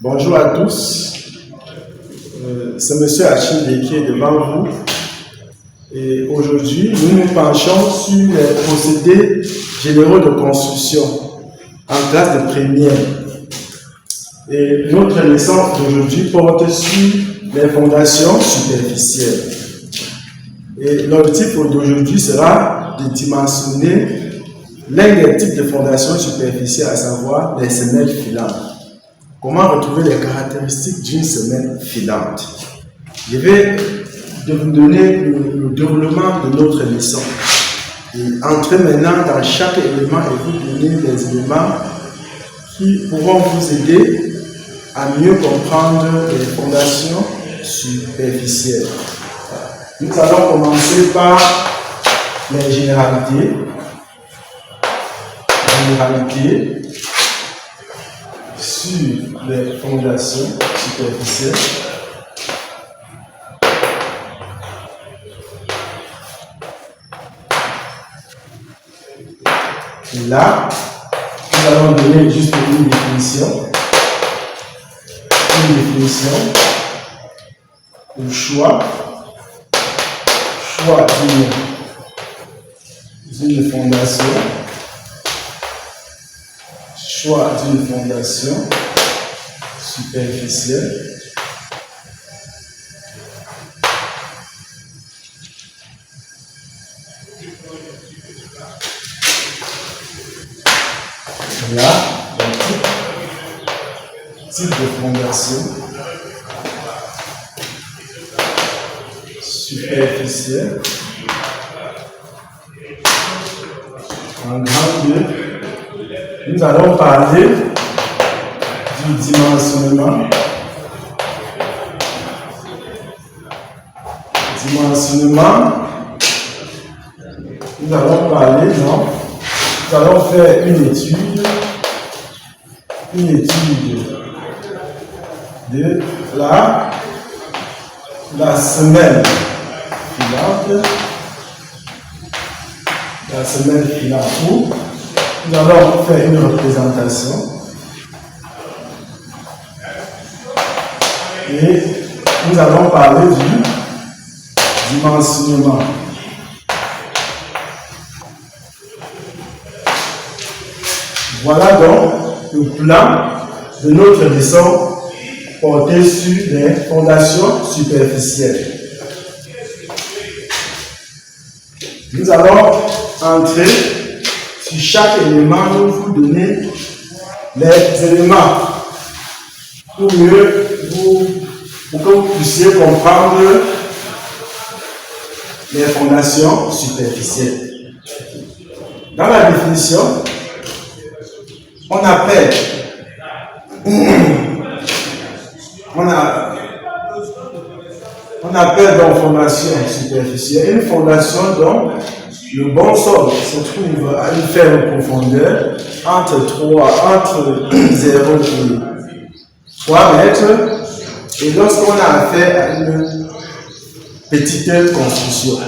Bonjour à tous, c'est M. Achille qui est devant vous. Et aujourd'hui, nous nous penchons sur les procédés généraux de construction en classe de première. Et notre leçon d'aujourd'hui porte sur les fondations superficielles. Et l'objectif d'aujourd'hui sera de dimensionner l'un des types de fondations superficielles, à savoir les semelles filantes. Comment retrouver les caractéristiques d'une semelle filante? Je vais vous donner le déroulement de notre leçon. Et entrez maintenant dans chaque élément et vous donner des éléments qui pourront vous aider à mieux comprendre les fondations superficielles. Nous allons commencer par les généralités. Sur les fondations superficielles. Et là, nous allons donner juste une définition. Une définition au choix d'une fondation. Choix d'une fondation superficielle. Là, type de fondation superficielle. En grand lieu, nous allons parler du dimensionnement. Nous allons parler, nous allons faire une étude de la semelle filante. La semelle filante. Nous allons faire une représentation et nous allons parler du dimensionnement. Voilà donc le plan de notre leçon porté sur les fondations superficielles. Nous allons entrer sur chaque élément, nous vous donner les éléments pour que vous puissiez comprendre les fondations superficielles. Dans la définition, on appelle donc fondation superficielle une fondation dont le bon sol se trouve à une faible profondeur entre 0 et 3 mètres et lorsqu'on a affaire à une petite construction.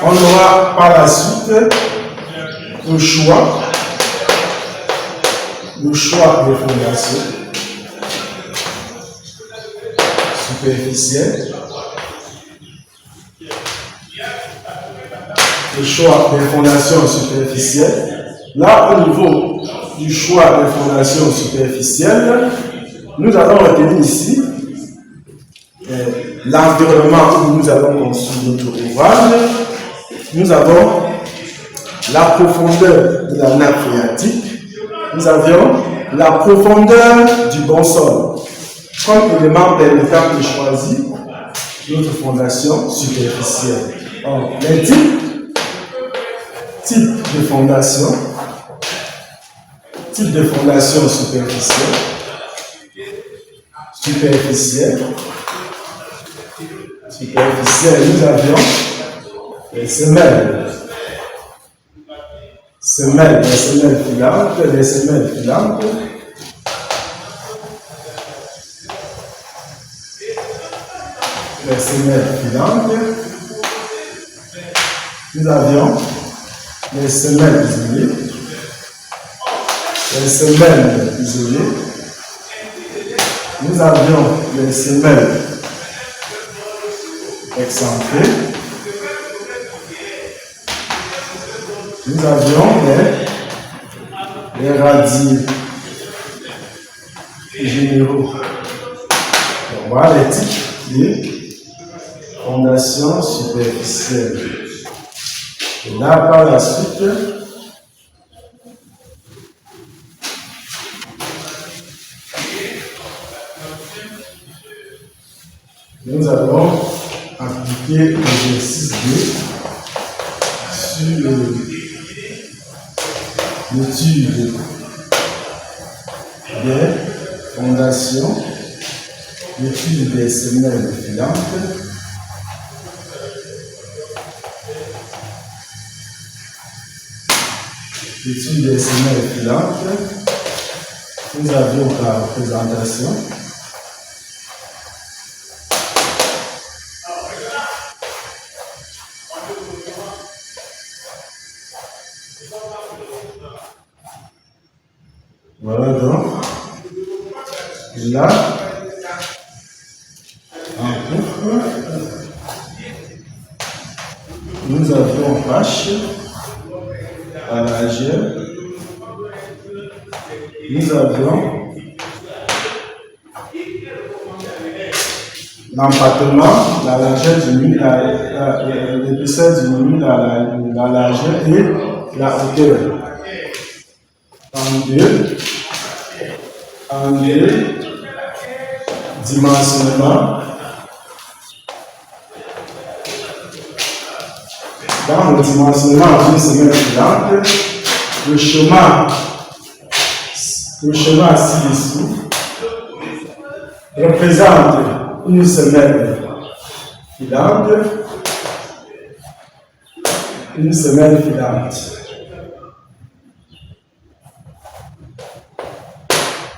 On aura par la suite le choix des fondations superficielles. Le choix des fondations superficielles. Là, au niveau du choix des fondations superficielles, nous allons retenir ici l'environnement où nous allons construire notre ouvrage. Nous avons la profondeur de la nappe phréatique. Nous avions la profondeur du bon sol comme élément permettant de choisir notre fondation superficielle. Alors, les types de fondation superficielle, nous avions les semelles filantes, nous avions les semelles isolées, Nous avions les semelles excentrées. Nous avions les radiers généraux. On voit les types de fondations superficielles. Et là, par la suite, nous allons appliquer l'exercice 2 sur l'étude des fondations, l'étude des semelles filantes, l'étude des semelles filantes. Nous avions la représentation. Voilà donc, là, en couple, nous avions H à la G, nous avions l'empattement, la largeur diminue, l'épaisseur diminue, la largeur et la hauteur. En deux, dimensionnement. Dans le dimensionnement d'une semelle filante, le chemin ci-dessous représente une semelle filante,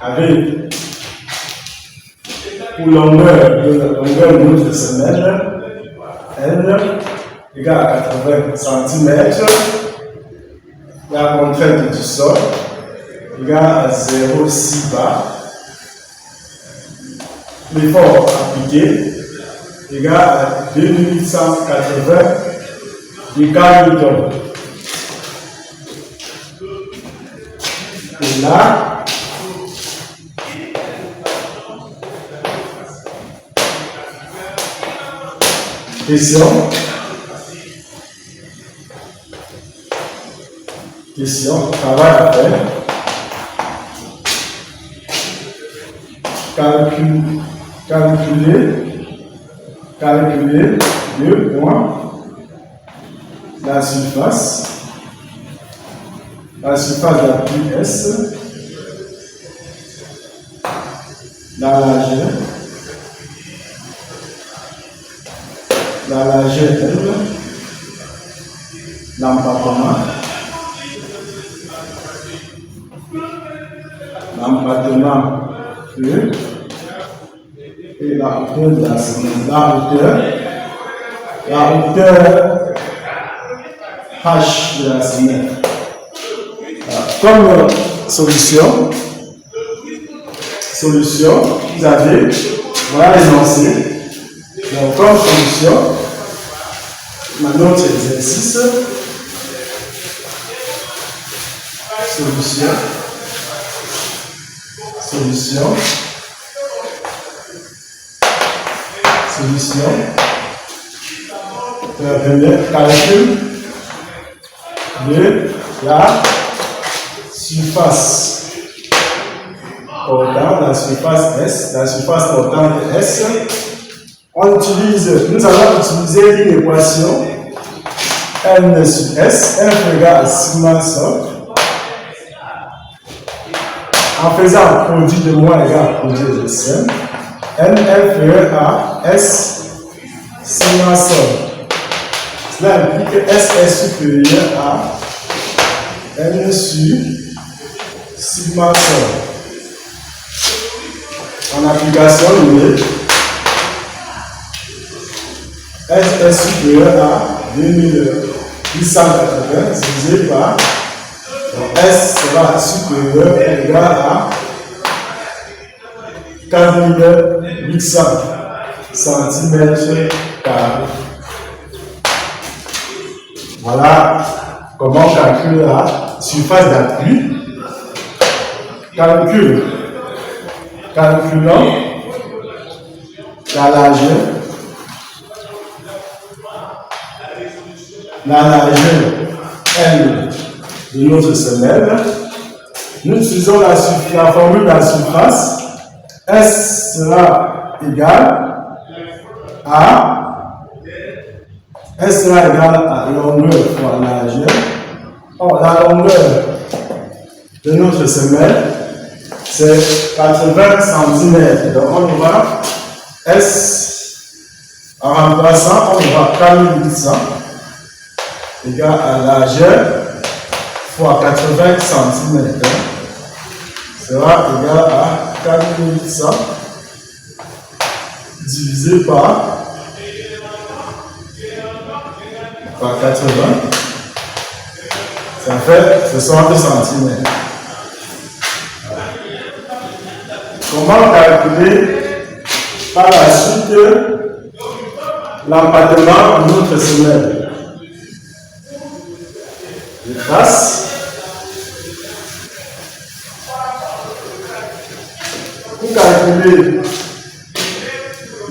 avec pour longueur de notre semelle, L égale à 80 cm, la contrainte du sol égale à 0,6 bar, l'effort appliqué égale à 2880 décalnewtons. Et là, question, travail à faire. Calculer 2 points la surface d'appui S, la largeur L, l'empattement E et la hauteur de la semelle. La hauteur H de la semelle. Comme solution, vous avez, voilà l'énoncé. Donc, comme solution, maintenant c'est l'exercice. Solution. Première, calcul de la surface portante, la surface S, la surface portante S. Nous allons utiliser une équation N sur S, F égale à sigma sol. En faisant produit de moins égale à produit de SM, N inférieur à S sigma sol. Cela implique que S est supérieur à N sur sigma sol. En application numérique, S est supérieur à 2880 divisé par S sera supérieur ou égal à 4800 cm². Voilà comment on calcule la surface d'appui. Calculons la largeur. L de notre semelle. Nous utilisons la formule de la surface. S sera égal à longueur fois largeur. Or, la longueur de notre semelle, c'est 80 cm. Donc, on aura S, en remplaçant, on aura 4800 égale à largeur fois 80 cm. Sera égal à 4800 divisé par 80. Ça fait 60 cm. Comment calculer par la suite l'empattement de notre semelle? Je trace. Pour calculer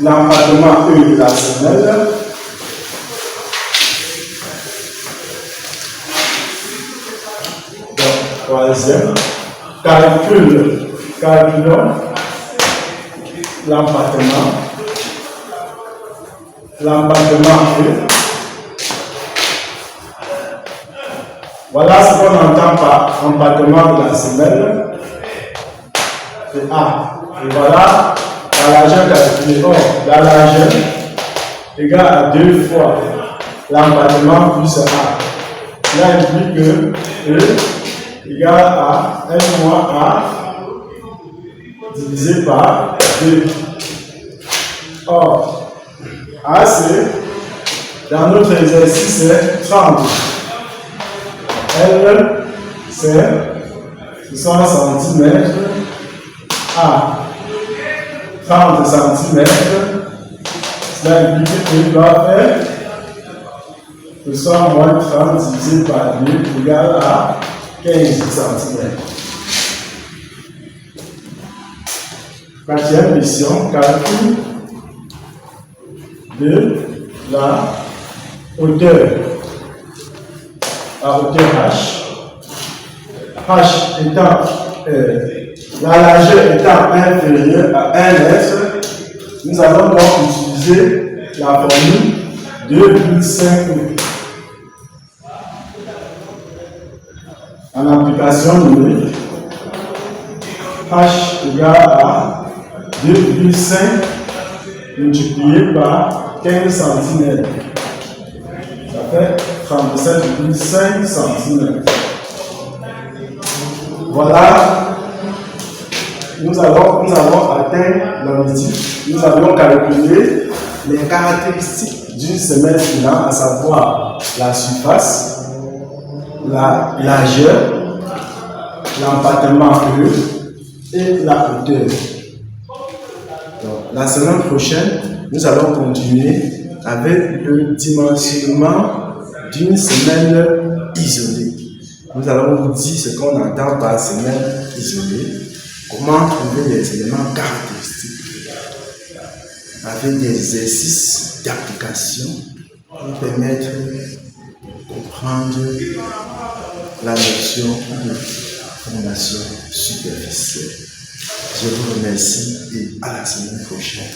l'empattement E de la semelle, troisième, calculons l'empattement E. Voilà ce qu'on entend par empattement de la semelle. C'est A. Et voilà la largeur calculée. Or, la largeur égale à 2 fois l'empattement plus A. Cela implique que E égale à 1 moins A divisé par 2. Or, A, c'est, dans notre exercice, c'est 30. L, c'est 60 cm. A, 30 cm. Cela implique qu'il doit faire 60 moins 30 divisé par 2 égale à 15 cm. Quatrième question, calcul de la hauteur H. H étant, la largeur étant inférieure à 1 mètre, nous allons donc utiliser la formule 2,5. En application numérique, H égale à 2,5 multiplié par 15 cm. Ça fait 37,5 cm. Voilà, nous avons atteint l'objectif. Nous avons calculé les caractéristiques d'une semelle filante, à savoir la surface, la largeur, l'empattement E et la hauteur. Donc, la semaine prochaine, nous allons continuer avec le dimensionnement d'une semelle isolée. Nous allons vous dire ce qu'on entend par semelle isolée, comment trouver les éléments caractéristiques avec des exercices d'application pour permettre de comprendre la notion de fondation superficielle. Je vous remercie et à la semaine prochaine.